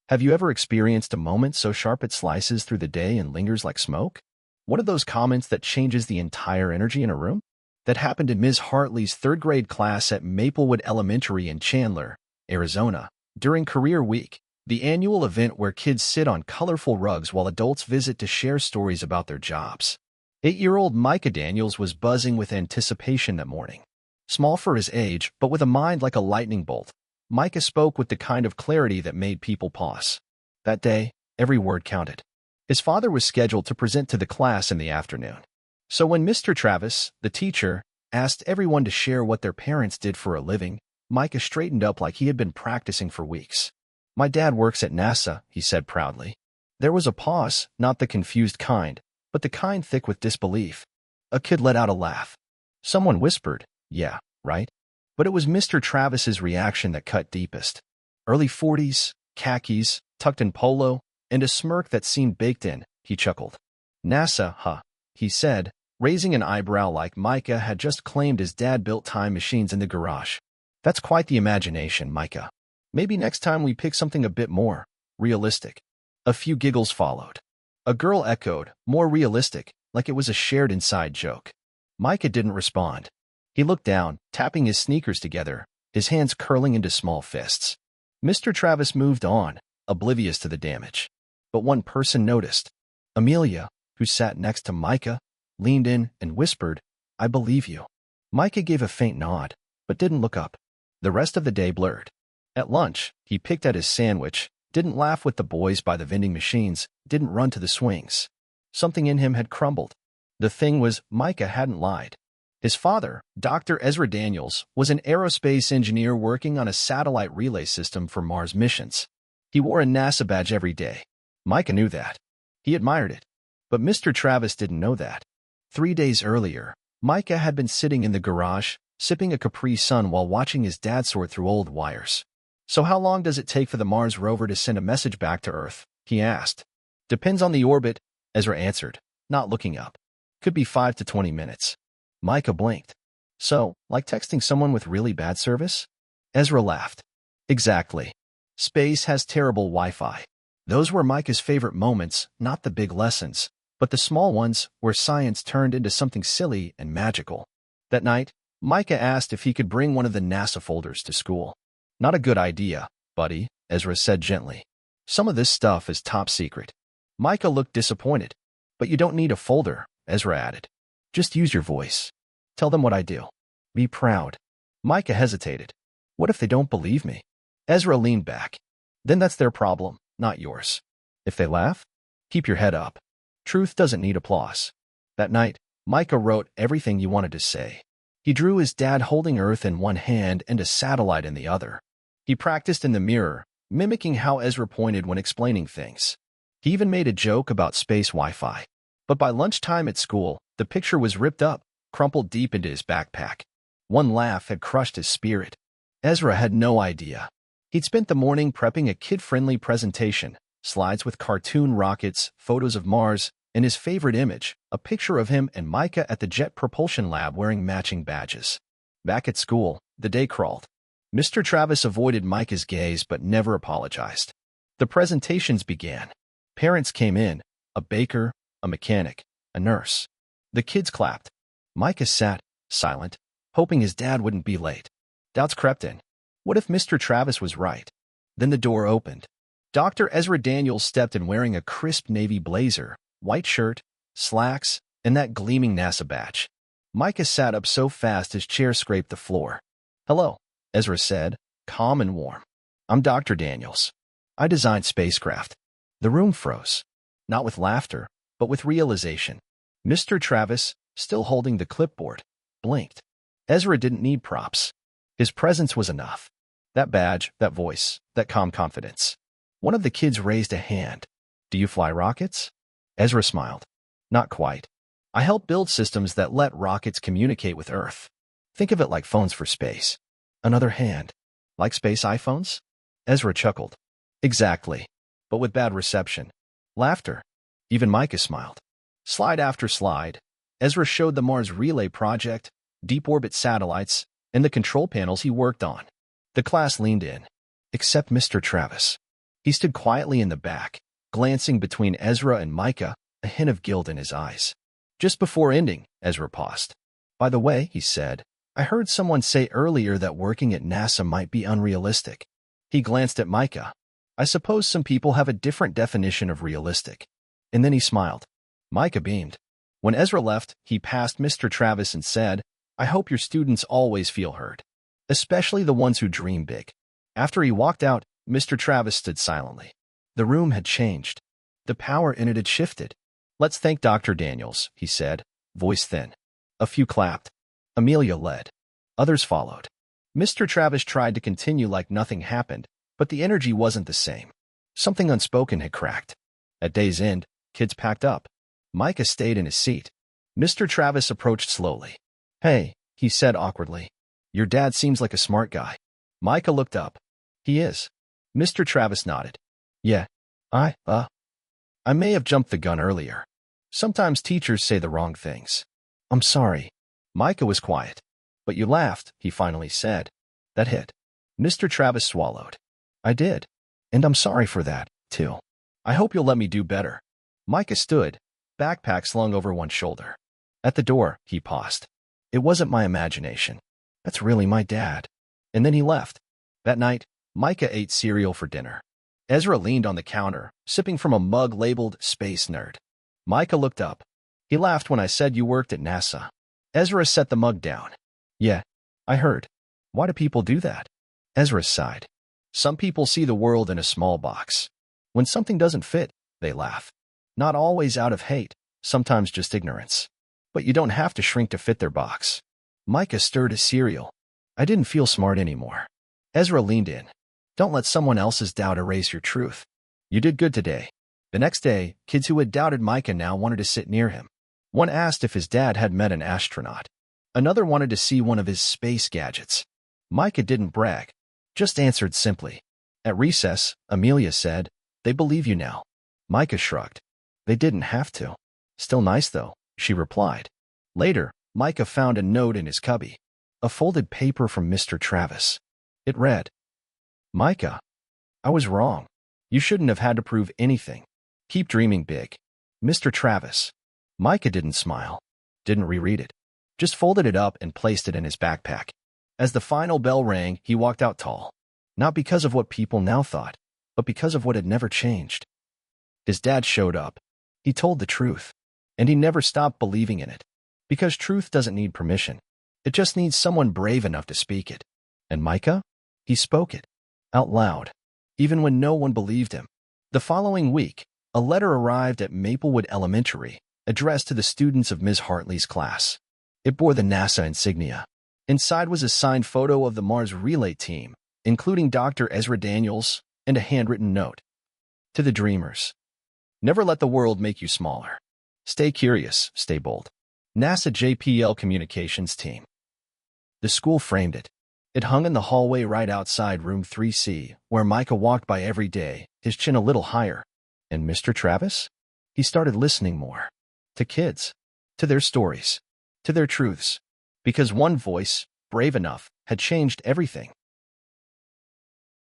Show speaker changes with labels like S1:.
S1: Have you ever experienced a moment so sharp it slices through the day and lingers like smoke? One of those comments that changes the entire energy in a room? That happened in Ms. Hartley's third-grade class at Maplewood Elementary in Chandler, Arizona, during Career Week, the annual event where kids sit on colorful rugs while adults visit to share stories about their jobs. 8-year-old Micah Daniels was buzzing with anticipation that morning. Small for his age, but with a mind like a lightning bolt, Micah spoke with the kind of clarity that made people pause. That day, every word counted. His father was scheduled to present to the class in the afternoon. So when Mr. Travis, the teacher, asked everyone to share what their parents did for a living, Micah straightened up like he had been practicing for weeks. "My dad works at NASA," he said proudly. There was a pause, not the confused kind, but the kind thick with disbelief. A kid let out a laugh. Someone whispered, "Yeah, right?" But it was Mr. Travis's reaction that cut deepest. Early 40s, khakis, tucked in polo, and a smirk that seemed baked in, he chuckled. "NASA, huh?" he said, raising an eyebrow like Micah had just claimed his dad built time machines in the garage. "That's quite the imagination, Micah. Maybe next time we pick something a bit more realistic." A few giggles followed. A girl echoed, "More realistic," like it was a shared inside joke. Micah didn't respond. He looked down, tapping his sneakers together, his hands curling into small fists. Mr. Travis moved on, oblivious to the damage. But one person noticed. Amelia, who sat next to Micah, leaned in and whispered, "I believe you." Micah gave a faint nod, but didn't look up. The rest of the day blurred. At lunch, he picked at his sandwich, didn't laugh with the boys by the vending machines, didn't run to the swings. Something in him had crumbled. The thing was, Micah hadn't lied. His father, Dr. Ezra Daniels, was an aerospace engineer working on a satellite relay system for Mars missions. He wore a NASA badge every day. Micah knew that. He admired it. But Mr. Travis didn't know that. 3 days earlier, Micah had been sitting in the garage, sipping a Capri Sun while watching his dad sort through old wires. "So how long does it take for the Mars rover to send a message back to Earth?" he asked. "Depends on the orbit," Ezra answered, not looking up. "Could be 5 to 20 minutes. Micah blinked. "So, like texting someone with really bad service?" Ezra laughed. "Exactly. Space has terrible Wi-Fi." Those were Micah's favorite moments, not the big lessons, but the small ones where science turned into something silly and magical. That night, Micah asked if he could bring one of the NASA folders to school. "Not a good idea, buddy," Ezra said gently. "Some of this stuff is top secret." Micah looked disappointed. "But you don't need a folder," Ezra added. "Just use your voice. Tell them what I do. Be proud." Micah hesitated. "What if they don't believe me?" Ezra leaned back. "Then that's their problem, not yours. If they laugh, keep your head up. Truth doesn't need applause." That night, Micah wrote everything you wanted to say. He drew his dad holding Earth in one hand and a satellite in the other. He practiced in the mirror, mimicking how Ezra pointed when explaining things. He even made a joke about space Wi-Fi. But by lunchtime at school, the picture was ripped up, crumpled deep into his backpack. One laugh had crushed his spirit. Ezra had no idea. He'd spent the morning prepping a kid-friendly presentation, slides with cartoon rockets, photos of Mars, and his favorite image, a picture of him and Micah at the Jet Propulsion Lab wearing matching badges. Back at school, the day crawled. Mr. Travis avoided Micah's gaze but never apologized. The presentations began. Parents came in, a baker, a mechanic, a nurse. The kids clapped. Micah sat, silent, hoping his dad wouldn't be late. Doubts crept in. What if Mr. Travis was right? Then the door opened. Dr. Ezra Daniels stepped in wearing a crisp navy blazer, white shirt, slacks, and that gleaming NASA badge. Micah sat up so fast his chair scraped the floor. "Hello," Ezra said, calm and warm. "I'm Dr. Daniels. I designed spacecraft." The room froze. Not with laughter, but with realization. Mr. Travis, still holding the clipboard, blinked. Ezra didn't need props. His presence was enough. That badge, that voice, that calm confidence. One of the kids raised a hand. "Do you fly rockets?" Ezra smiled. "Not quite. I help build systems that let rockets communicate with Earth. Think of it like phones for space." Another hand. "Like space iPhones?" Ezra chuckled. "Exactly. But with bad reception." Laughter. Even Micah smiled. Slide after slide, Ezra showed the Mars Relay Project, deep orbit satellites, and the control panels he worked on. The class leaned in. Except Mr. Travis. He stood quietly in the back, glancing between Ezra and Micah, a hint of guilt in his eyes. Just before ending, Ezra paused. "By the way," he said, "I heard someone say earlier that working at NASA might be unrealistic." He glanced at Micah. "I suppose some people have a different definition of realistic." And then he smiled. Micah beamed. When Ezra left, he passed Mr. Travis and said, "I hope your students always feel heard, especially the ones who dream big." After he walked out, Mr. Travis stood silently. The room had changed. The power in it had shifted. "Let's thank Dr. Daniels," he said, voice thin. A few clapped. Amelia led. Others followed. Mr. Travis tried to continue like nothing happened, but the energy wasn't the same. Something unspoken had cracked. At day's end, kids packed up. Micah stayed in his seat. Mr. Travis approached slowly. "Hey," he said awkwardly. "Your dad seems like a smart guy." Micah looked up. "He is." Mr. Travis nodded. "Yeah, I may have jumped the gun earlier. Sometimes teachers say the wrong things." "I'm sorry." Micah was quiet. "But you laughed," he finally said. That hit. Mr. Travis swallowed. "I did. And I'm sorry for that, too. I hope you'll let me do better." Micah stood, backpack slung over one shoulder. At the door, he paused. "It wasn't my imagination. That's really my dad." And then he left. That night, Micah ate cereal for dinner. Ezra leaned on the counter, sipping from a mug labeled Space Nerd. Micah looked up. "He laughed when I said you worked at NASA." Ezra set the mug down. "Yeah, I heard. Why do people do that?" Ezra sighed. "Some people see the world in a small box. When something doesn't fit, they laugh. Not always out of hate, sometimes just ignorance. But you don't have to shrink to fit their box." Micah stirred his cereal. "I didn't feel smart anymore." Ezra leaned in. "Don't let someone else's doubt erase your truth. You did good today." The next day, kids who had doubted Micah now wanted to sit near him. One asked if his dad had met an astronaut. Another wanted to see one of his space gadgets. Micah didn't brag, just answered simply. At recess, Amelia said, "They believe you now." Micah shrugged. "They didn't have to." "Still nice, though," she replied. Later, Micah found a note in his cubby. A folded paper from Mr. Travis. It read, "Micah, I was wrong. You shouldn't have had to prove anything. Keep dreaming big. Mr. Travis." Micah didn't smile, didn't reread it, just folded it up and placed it in his backpack. As the final bell rang, he walked out tall. Not because of what people now thought, but because of what had never changed. His dad showed up. He told the truth, and he never stopped believing in it. Because truth doesn't need permission. It just needs someone brave enough to speak it. And Micah? He spoke it. Out loud. Even when no one believed him. The following week, a letter arrived at Maplewood Elementary, addressed to the students of Ms. Hartley's class. It bore the NASA insignia. Inside was a signed photo of the Mars relay team, including Dr. Ezra Daniels, and a handwritten note. To the dreamers. Never let the world make you smaller. Stay curious, stay bold. NASA JPL Communications Team. The school framed it. It hung in the hallway right outside room 3C, where Micah walked by every day, his chin a little higher. And Mr. Travis? He started listening more. To kids. To their stories. To their truths. Because one voice, brave enough, had changed everything.